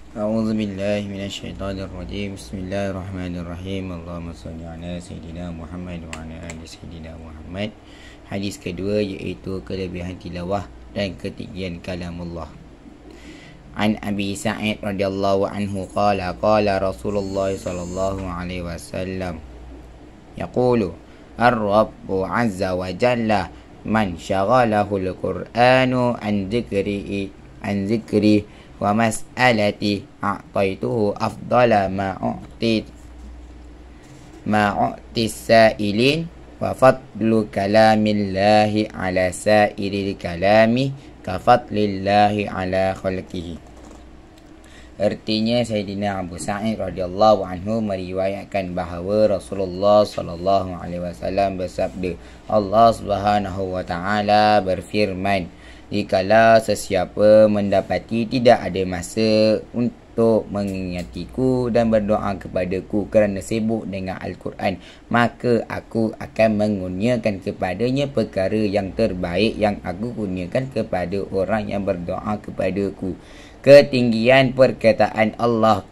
A'udzu billahi minasyaitonir rajim. Bismillahirrahmanirrahim. Allahumma shalli ala sayidina Muhammad wa ala ali sayidina Muhammad. Hadis kedua iaitu kelebihan tilawah dan ketinggian kalamullah. An Abi Sa'id radhiyallahu anhu qala qala Rasulullah sallallahu alaihi wasallam yaqulu ar-rabbu azza wa jalla man syaghalahu al-Qur'anu an dzikri wa mas'alati a'taituhu afdala ma'u'ti sa'ilin wa fadlu kalamillahi ala sa'iril kalami ka fadlillahi ala khalqihi. Artinya Sayyidina Abu Sa'id radhiyallahu anhu meriwayatkan bahawa Rasulullah sallallahu alaihi wasallam bersabda, Allah Subhanahu wa taala berfirman, jikalau sesiapa mendapati tidak ada masa untuk mengingatiku dan berdoa kepadaku kerana sibuk dengan Al-Quran, maka aku akan mengurniakan kepadanya perkara yang terbaik yang aku kurniakan kepada orang yang berdoa kepadaku. Ketinggian perkataan Allah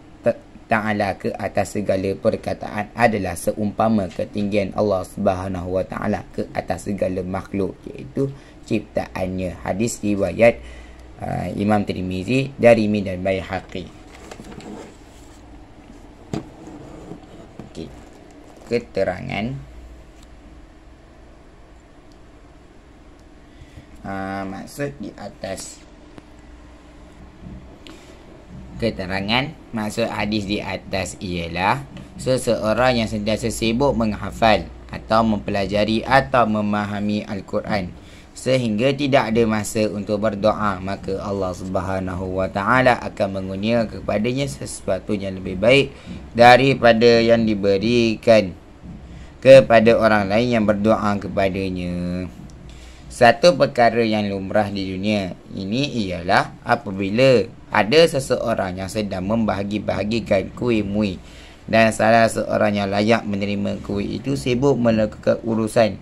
Ta'ala ke atas segala perkataan adalah seumpama ketinggian Allah Subhanahu wa Ta'ala ke atas segala makhluk, iaitu ciptaannya. Hadis riwayat Imam Tirmizi, Darimi dan Baihaqi. Okay. Keterangan maksud di atas. Keterangan maksud hadis di atas ialah seseorang yang sentiasa sibuk menghafal atau mempelajari atau memahami Al-Quran sehingga tidak ada masa untuk berdoa, maka Allah Subhanahu wa taala akan mengurniakan kepadanya sesuatu yang lebih baik daripada yang diberikan kepada orang lain yang berdoa kepadanya. Satu perkara yang lumrah di dunia ini ialah apabila ada seseorang yang sedang membahagi-bahagikan kuih-muih dan salah seorang yang layak menerima kuih itu sibuk melakukan urusan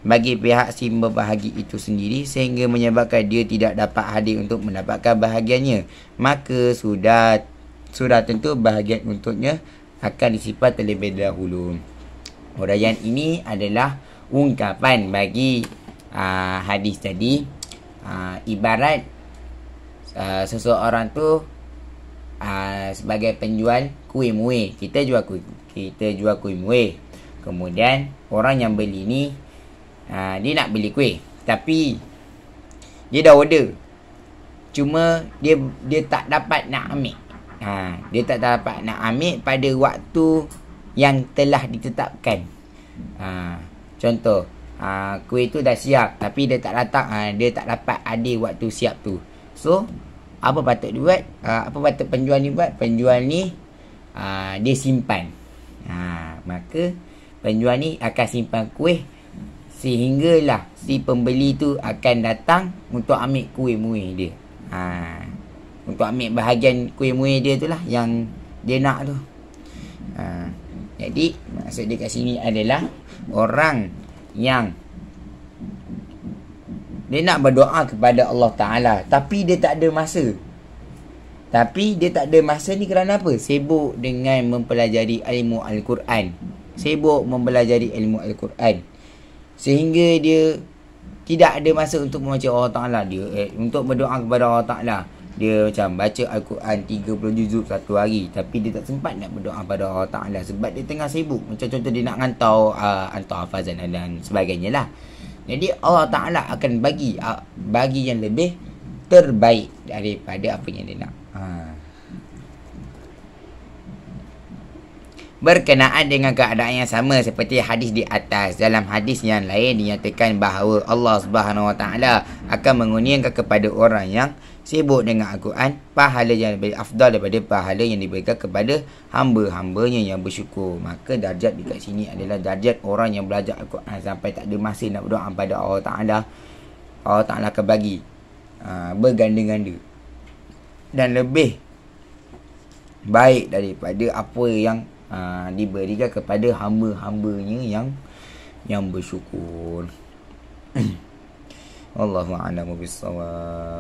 bagi pihak si berbahagi itu sendiri sehingga menyebabkan dia tidak dapat hadir untuk mendapatkan bahagiannya, maka sudah tentu bahagian untuknya akan disimpan terlebih dahulu. Huraian ini adalah ungkapan bagi hadis tadi. Ibarat seseorang tu sebagai penjual kuih-muih. Kita jual kuih-muih. Kemudian orang yang beli ni dia nak beli kuih, tapi dia dah order, cuma dia tak dapat nak ambil. Dia tak dapat nak ambil pada waktu yang telah ditetapkan. Contoh, kuih tu dah siap tapi dia tak datang, dia tak dapat ada waktu siap tu. So apa patut dibuat? Apa patut penjual ni buat? Penjual ni dia simpan. Maka penjual ni akan simpan kuih sehinggalah si pembeli tu akan datang untuk ambil kuih-muih dia. Untuk ambil bahagian kuih-muih dia tu lah yang dia nak tu. Jadi maksud dia kat sini adalah orang yang dia nak berdoa kepada Allah Ta'ala tapi dia tak ada masa. Tapi dia tak ada masa ni kerana apa? Sibuk dengan mempelajari ilmu Al-Quran. Sibuk mempelajari ilmu Al-Quran sehingga dia tidak ada masa untuk membaca Allah Ta'ala. Dia untuk berdoa kepada Allah Ta'ala. Dia macam baca Al-Quran 30 juzuk satu hari, tapi dia tak sempat nak berdoa kepada Allah Ta'ala sebab dia tengah sibuk. Macam contoh dia nak hantar hafazan dan sebagainya lah. Jadi Allah Ta'ala akan bagi yang lebih terbaik daripada apa yang dia nak. Berkenaan dengan keadaan yang sama seperti hadis di atas, dalam hadis yang lain dinyatakan bahawa Allah Subhanahu wa taala akan mengurniakan kepada orang yang sibuk dengan Al-Quran pahala yang lebih afdal daripada pahala yang diberikan kepada hamba-hambanya yang bersyukur. Maka darjat dekat sini adalah darjat orang yang belajar Al-Quran sampai tak ada masa nak berdoa kepada Allah Ta'ala. Allah Ta'ala akan bagi berganda-ganda dan lebih baik daripada apa yang diberikan kepada hamba-hambanya yang bersyukur. Wallahu a'lamu bissawab.